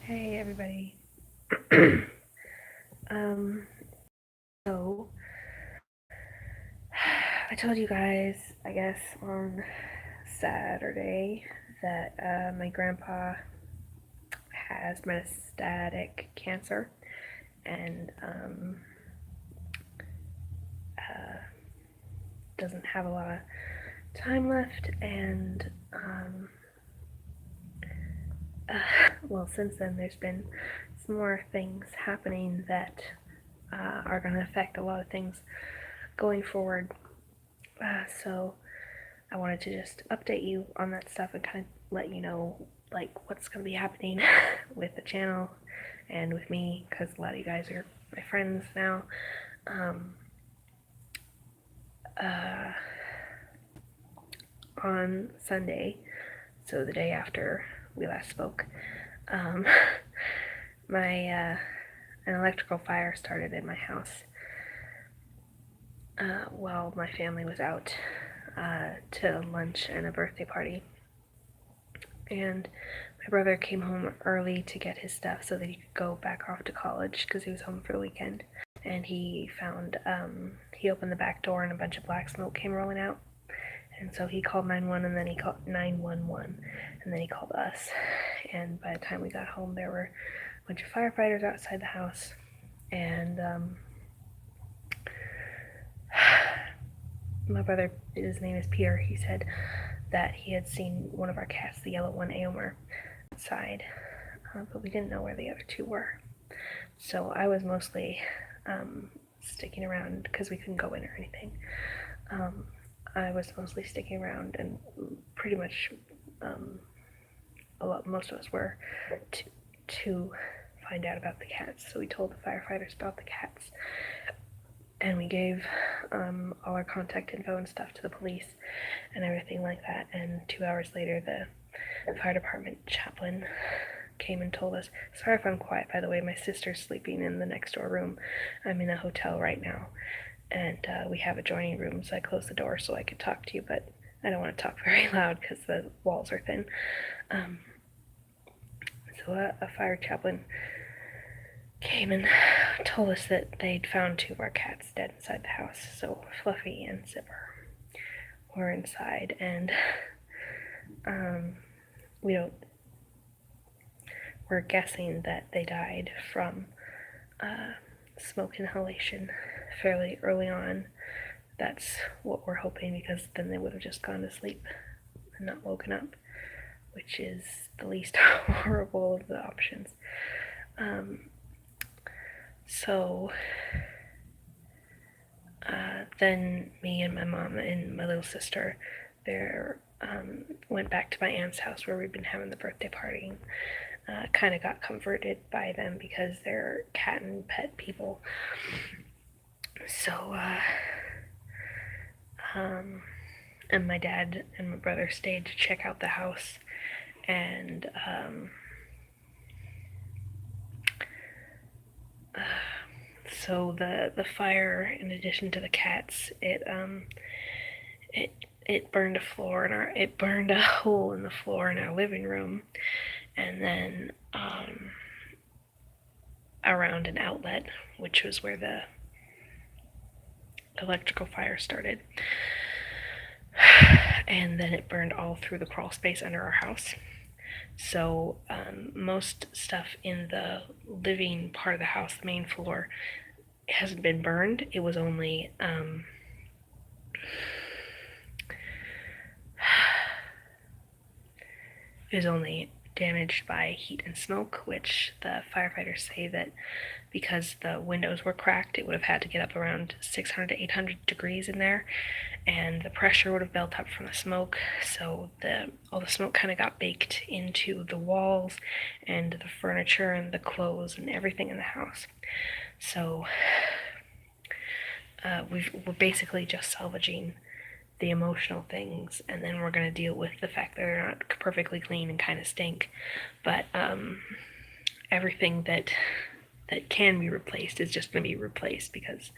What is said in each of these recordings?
Hey everybody. So I told you guys, I guess on Saturday, that my grandpa has metastatic cancer and doesn't have a lot of time left. And well, since then there's been some more things happening that are going to affect a lot of things going forward. So I wanted to just update you on that stuff and kind of let you know like what's going to be happening with the channel and with me, because a lot of you guys are my friends now. On Sunday, so the day after we last spoke, an electrical fire started in my house while my family was out to lunch and a birthday party. And my brother came home early to get his stuff so that he could go back off to college because he was home for the weekend. And he found, he opened the back door and a bunch of black smoke came rolling out. And so he called 911 and then he called 911 and then he called us. And by the time we got home, there were a bunch of firefighters outside the house. And my brother, his name is Peter, he said that he had seen one of our cats, the yellow one, Aomer, outside, but we didn't know where the other two were. So I was mostly sticking around because we couldn't go in or anything. I was mostly sticking around, and pretty much most of us were to find out about the cats. So we told the firefighters about the cats, and we gave all our contact info and stuff to the police and everything like that. And 2 hours later, the fire department chaplain came and told us, sorry if I'm quiet, by the way, my sister's sleeping in the next door room. I'm in a hotel right now, and we have adjoining rooms. So I closed the door so I could talk to you, but I don't want to talk very loud because the walls are thin. So a fire chaplain came and told us that they'd found two of our cats dead inside the house. So Fluffy and Zipper were inside, and we're guessing that they died from smoke inhalation fairly early on. That's what we're hoping, because then they would have just gone to sleep and not woken up, which is the least horrible of the options. So then me and my mom and my little sister went back to my aunt's house where we'd been having the birthday party. Kind of got comforted by them because they're cat and pet people. So, and my dad and my brother stayed to check out the house, and so the fire, in addition to the cats, it burned it burned a hole in the floor in our living room, and then around an outlet, which was where the electrical fire started. And then it burned all through the crawl space under our house. So most stuff in the living part of the house, the main floor, hasn't been burned. It was only damaged by heat and smoke, which the firefighters say that because the windows were cracked, it would have had to get up around 600 to 800 degrees in there, and the pressure would have built up from the smoke, so all the smoke kind of got baked into the walls and the furniture and the clothes and everything in the house. So we're basically just salvaging the emotional things, and then we're going to deal with the fact that they're not perfectly clean and kind of stink. But everything that can be replaced is just going to be replaced because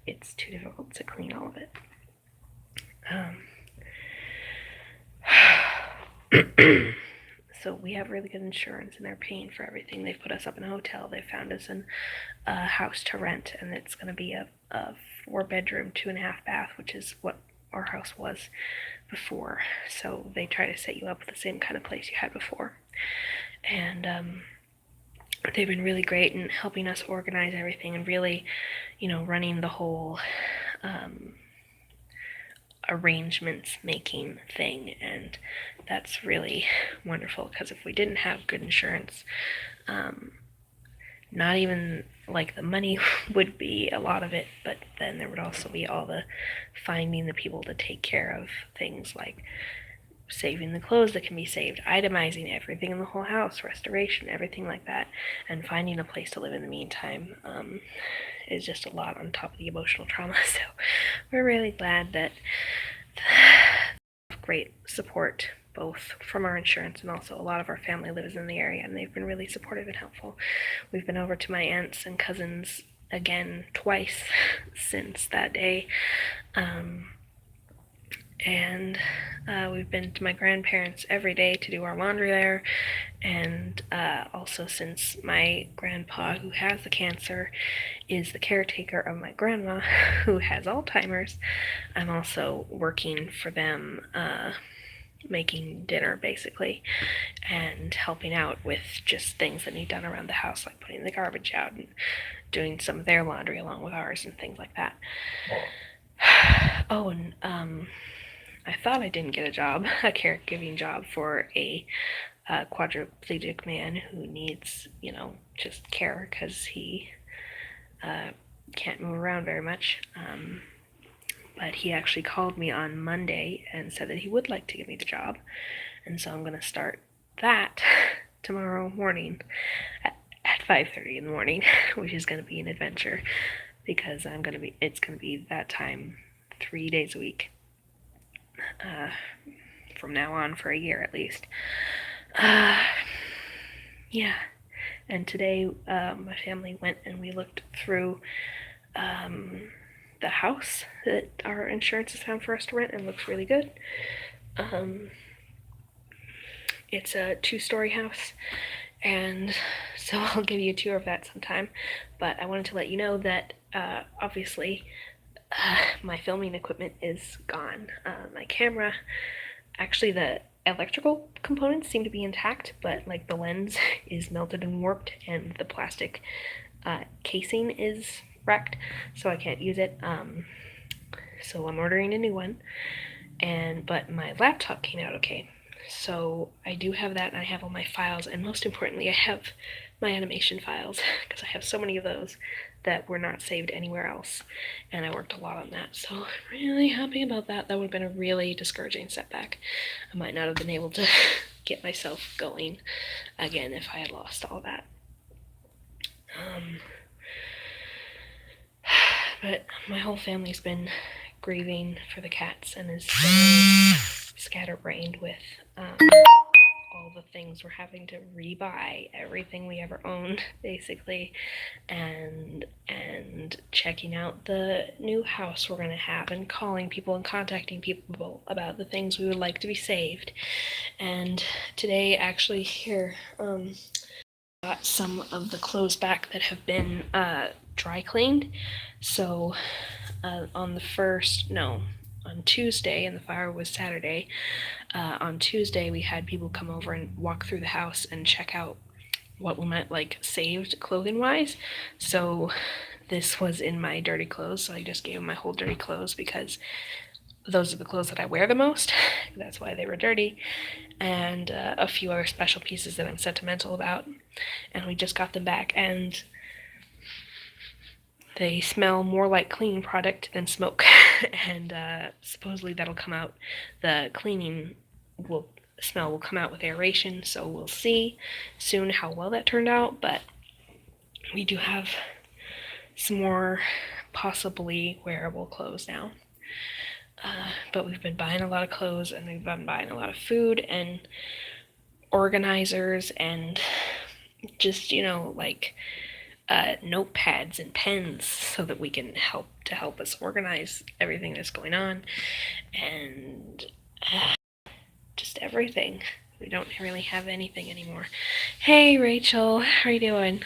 it's too difficult to clean all of it. So we have really good insurance, and they're paying for everything. They've put us up in a hotel. They found us a house to rent, and it's going to be a 4-bedroom, 2.5 bath, which is what our house was before. So they try to set you up with the same kind of place you had before. And they've been really great in helping us organize everything and really, running the whole arrangements making thing. And that's really wonderful, because if we didn't have good insurance, not even like the money would be a lot of it, but then there would also be all the finding the people to take care of things like saving the clothes that can be saved, itemizing everything in the whole house, restoration, everything like that, and finding a place to live in the meantime is just a lot on top of the emotional trauma. So we're really glad that great support both from our insurance, and also a lot of our family lives in the area, and they've been really supportive and helpful. We've been over to my aunts and cousins again twice since that day. And we've been to my grandparents every day to do our laundry there. And also, since my grandpa, who has the cancer, is the caretaker of my grandma, who has Alzheimer's, I'm also working for them, making dinner basically, and helping out with just things that need done around the house, like putting the garbage out and doing some of their laundry along with ours and things like that. Oh, and I thought I didn't get a job, a caregiving job for a quadriplegic man who needs, just care, because he can't move around very much. But he actually called me on Monday and said that he would like to give me the job. And so I'm going to start that tomorrow morning at 5:30 in the morning, which is going to be an adventure, because it's going to be that time 3 days a week. From now on for a year at least. Yeah. And today my family went and we looked through the house that our insurance has found for us to rent, and looks really good. It's a 2-story house, and so I'll give you a tour of that sometime. But I wanted to let you know that obviously my filming equipment is gone. My camera, actually the electrical components seem to be intact, but like the lens is melted and warped, and the plastic casing is wrecked, so I can't use it. So I'm ordering a new one, but my laptop came out okay. So I do have that, and I have all my files, and most importantly, I have my animation files, because I have so many of those that were not saved anywhere else, and I worked a lot on that, so I'm really happy about that. That would have been a really discouraging setback. I might not have been able to get myself going again if I had lost all that. But my whole family's been grieving for the cats, and is so scatterbrained with all the things we're having to rebuy, everything we ever owned basically, and checking out the new house we're going to have, and calling people and contacting people about the things we would like to be saved. And today, actually, here, got some of the clothes back that have been dry cleaned. So on Tuesday, and the fire was Saturday, on Tuesday we had people come over and walk through the house and check out what we might like saved clothing wise. So this was in my dirty clothes, so I just gave them my whole dirty clothes, because those are the clothes that I wear the most. That's why they were dirty. And a few other special pieces that I'm sentimental about. And we just got them back, and they smell more like cleaning product than smoke. And supposedly that'll come out, the cleaning smell will come out with aeration, so we'll see soon how well that turned out. But we do have some more possibly wearable clothes now. But we've been buying a lot of clothes, and we've been buying a lot of food and organizers, and just, like notepads and pens, so that we can help us organize everything that's going on, and just everything. We don't really have anything anymore. Hey, Rachel, how are you doing?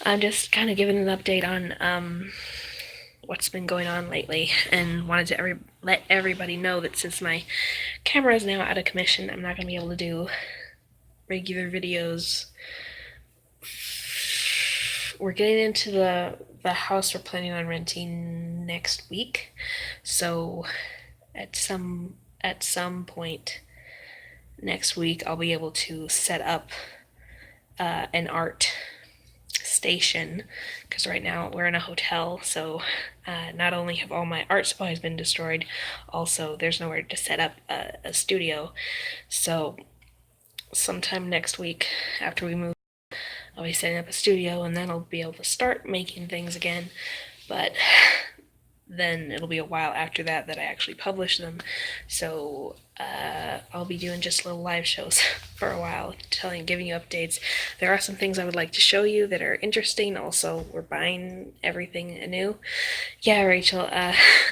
I'm just kind of giving an update on what's been going on lately, and wanted to let everybody know that since my camera is now out of commission, I'm not going to be able to do regular videos. We're getting into the house we're planning on renting next week, so at some point next week I'll be able to set up an art station, because right now we're in a hotel, so not only have all my art supplies been destroyed, also there's nowhere to set up a studio. So sometime next week after we move, I'll be setting up a studio, and then I'll be able to start making things again. But then it'll be a while after that I actually publish them. So I'll be doing just little live shows for a while, giving you updates. There are some things I would like to show you that are interesting. Also, we're buying everything anew. Yeah, Rachel,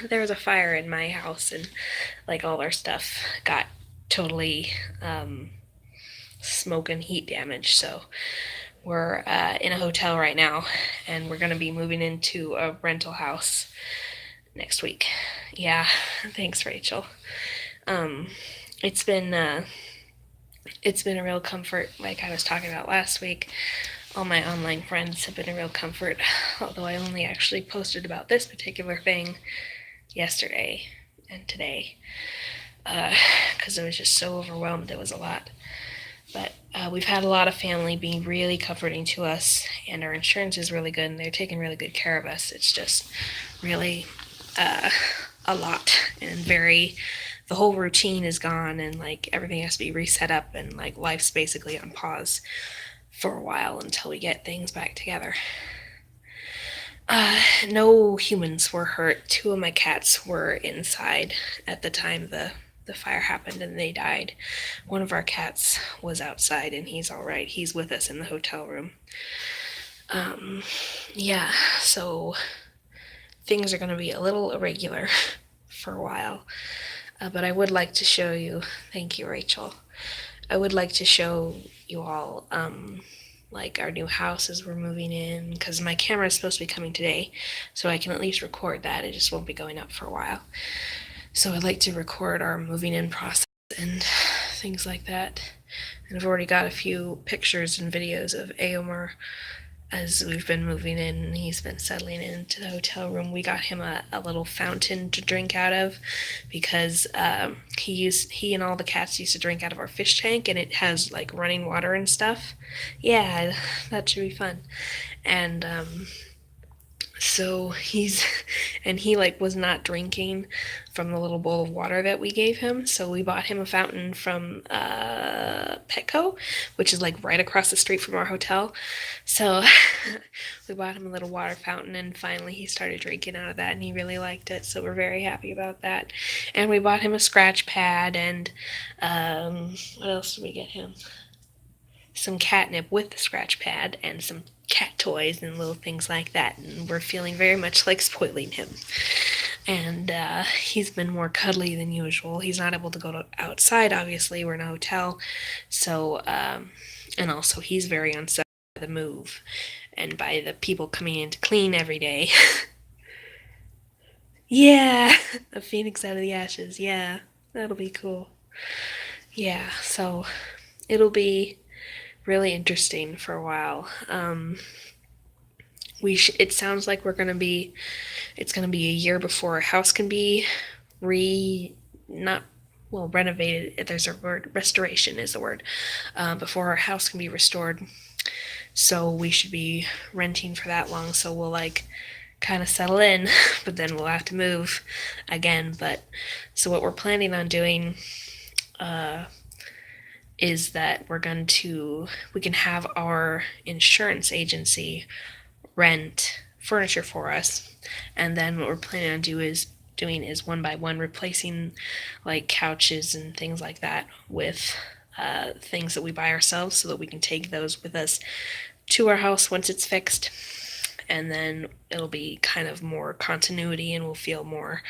there was a fire in my house, and like all our stuff got totally smoke and heat damage. So we're in a hotel right now, and we're going to be moving into a rental house next week. Yeah, thanks, Rachel. It's been a real comfort, like I was talking about last week. All my online friends have been a real comfort, although I only actually posted about this particular thing yesterday and today, because I was just so overwhelmed. It was a lot. But we've had a lot of family being really comforting to us, and our insurance is really good, and they're taking really good care of us. It's just really a lot, and the whole routine is gone, and like everything has to be reset up, and like life's basically on pause for a while until we get things back together. No humans were hurt. 2 of my cats were inside at the time the fire happened, and they died. One of our cats was outside, and he's all right. He's with us in the hotel room. Yeah, so things are going to be a little irregular for a while. But I would like to show you, thank you, Rachel. I would like to show you all like our new house as we're moving in, because my camera is supposed to be coming today, so I can at least record that. It just won't be going up for a while. So I'd like to record our moving in process and things like that. And I've already got a few pictures and videos of Aomer as we've been moving in, and he's been settling into the hotel room. We got him a little fountain to drink out of, because he and all the cats used to drink out of our fish tank, and it has like running water and stuff. Yeah, that should be fun. And so he like was not drinking from the little bowl of water that we gave him, so we bought him a fountain from Petco, which is like right across the street from our hotel. So we bought him a little water fountain, and finally he started drinking out of that, and he really liked it, so we're very happy about that. And we bought him a scratch pad, and what else did we get him? Some catnip with the scratch pad, and some cat toys and little things like that, and we're feeling very much like spoiling him. And he's been more cuddly than usual. He's not able to go outside, obviously. We're in a hotel, so and also he's very unsettled by the move and by the people coming in to clean every day. Yeah, a phoenix out of the ashes. Yeah, that'll be cool. Yeah, so it'll be really interesting for a while. It sounds like it's gonna be a year before a house can be renovated. There's a word, restoration is the word, before our house can be restored. So we should be renting for that long. So we'll like kind of settle in, but then we'll have to move again. But so what we're planning on doing, is that we can have our insurance agency rent furniture for us, and then what we're planning on doing is one by one replacing like couches and things like that with things that we buy ourselves, so that we can take those with us to our house once it's fixed, and then it'll be kind of more continuity, and we'll feel more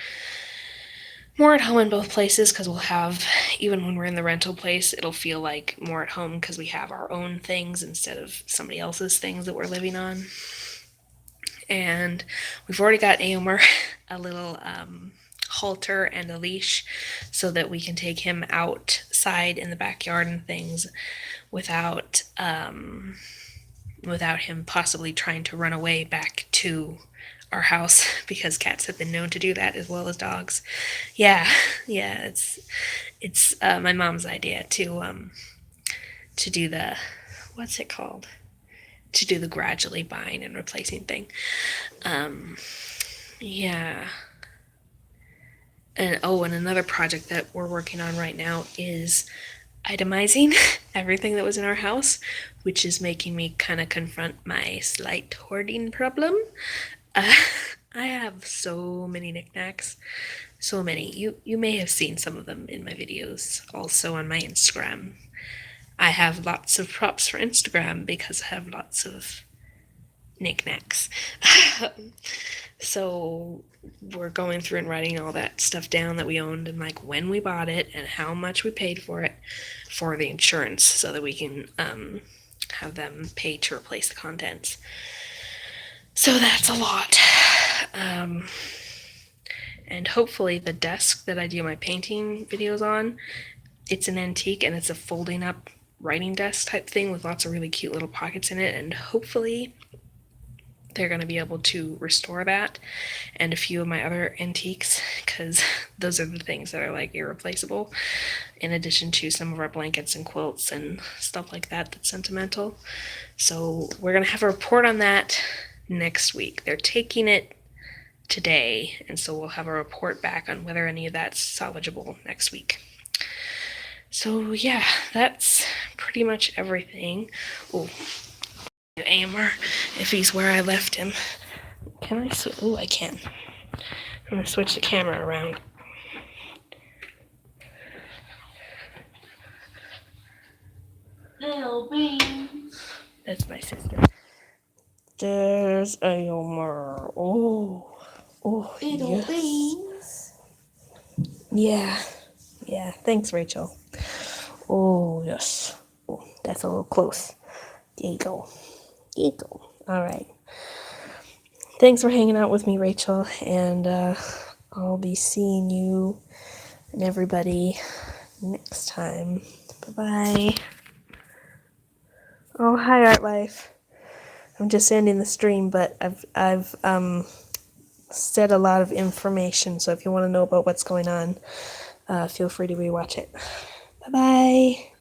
more at home in both places because we'll have, even when we're in the rental place, it'll feel like more at home because we have our own things instead of somebody else's things that we're living on. And we've already got Aomer a little halter and a leash so that we can take him outside in the backyard and things without without him possibly trying to run away back to our house because cats have been known to do that as well as dogs. Yeah, yeah, it's my mom's idea to do the, what's it called? To do the gradually buying and replacing thing. Yeah. And another project that we're working on right now is itemizing everything that was in our house, which is making me kind of confront my slight hoarding problem. I have so many knickknacks, so many. You may have seen some of them in my videos, also on my Instagram. I have lots of props for Instagram because I have lots of knickknacks. So we're going through and writing all that stuff down that we owned and like when we bought it and how much we paid for it for the insurance so that we can have them pay to replace the contents. So that's a lot. And hopefully the desk that I do my painting videos on, it's an antique and it's a folding up writing desk type thing with lots of really cute little pockets in it, and hopefully they're going to be able to restore that and a few of my other antiques because those are the things that are like irreplaceable, in addition to some of our blankets and quilts and stuff like that that's sentimental. So we're going to have a report on that next week. They're taking it today, and so we'll have a report back on whether any of that's salvageable next week. So yeah, that's pretty much everything. Oh, Aomer, if he's where I left him. Can I oh, I can. I'm gonna switch the camera around. Little beans. That's my sister. There's Aomer. Oh, Little yes. beans. Yeah, thanks, Rachel. Oh, yes. Oh, that's a little close. There you go. All right. Thanks for hanging out with me, Rachel, and I'll be seeing you and everybody next time. Bye-bye. Oh, hi, Art Life. I'm just ending the stream, but I've said a lot of information, so if you want to know about what's going on, feel free to rewatch it. Bye-bye.